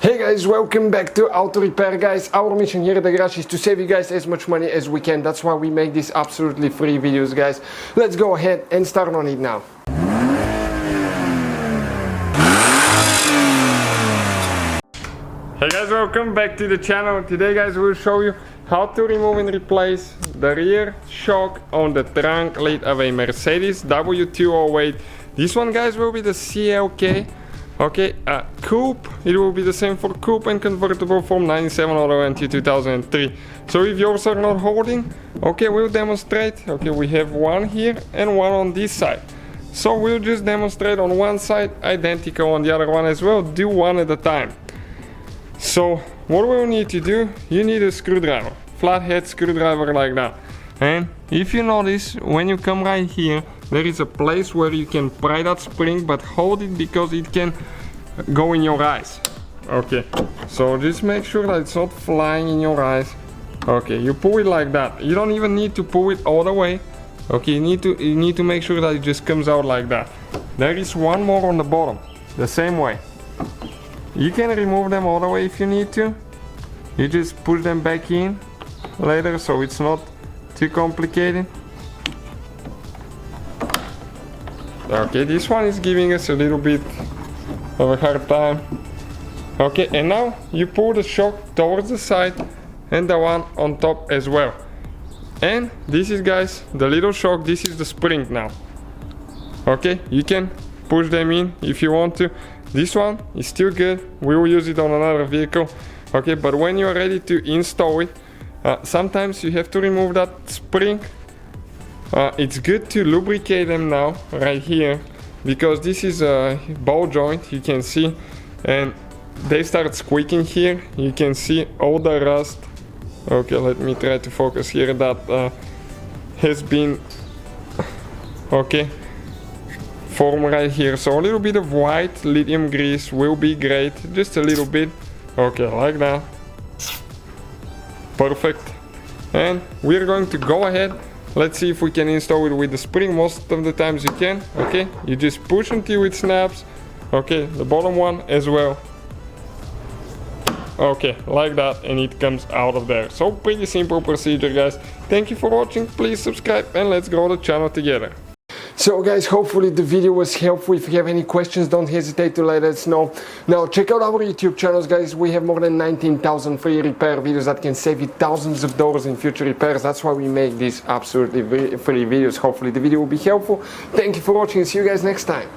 Hey guys, welcome back to Auto Repair guys. Our mission here at the garage is to save you guys as much money as we can. That's why we make these absolutely free videos guys. Let's go ahead and start on it now. Hey guys, welcome back to the channel. Today guys we'll show you how to remove and replace the rear shock on the trunk lid of a Mercedes W208. This one guys will be the CLK. Okay, coupe, it will be the same for coupe and convertible from 97 all the way until 2003. So if yours are not holding, okay, we'll demonstrate. Okay, we have one here and one on this side. So we'll just demonstrate on one side, identical on the other one as well, do one at a time. So what we'll need to do, you need a screwdriver, flathead screwdriver like that. And if you notice, when you come right here, there is a place where you can pry that spring, but hold it because it can go in your eyes. Okay, so just make sure that it's not flying in your eyes. Okay, you pull it like that. You don't even need to pull it all the way. Okay, you need to make sure that it just comes out like that. There is one more on the bottom, the same way. You can remove them all the way if you need to. You just push them back in later, so it's not too complicated. Okay, this one is giving us a little bit of a hard time. Okay, and now you pull the shock towards the side and the one on top as well. And this is guys the little shock, this is the spring now. Okay, you can push them in if you want to. This one is still good, we will use it on another vehicle. Okay, but when you are ready to install it, sometimes you have to remove that spring. It's good to lubricate them now, right here, because this is a ball joint, you can see, and they start squeaking here. You can see all the rust. Okay, let me try to focus here. That has been, okay, formed right here. So a little bit of white lithium grease will be great, just a little bit. Okay, like that. Perfect. And we're going to go ahead. Let's see if we can install it with the spring. Most of the times you can. Okay, you just push until it snaps. Okay, the bottom one as well. Okay, like that, and it comes out of there. So pretty simple procedure guys. Thank you for watching, please subscribe and let's grow the channel together. So guys, hopefully the video was helpful. If you have any questions, don't hesitate to let us know. Now check out our YouTube channels guys. We have more than 19,000 free repair videos that can save you thousands of dollars in future repairs. That's why we make these absolutely free videos. Hopefully the video will be helpful. Thank you for watching and see you guys next time.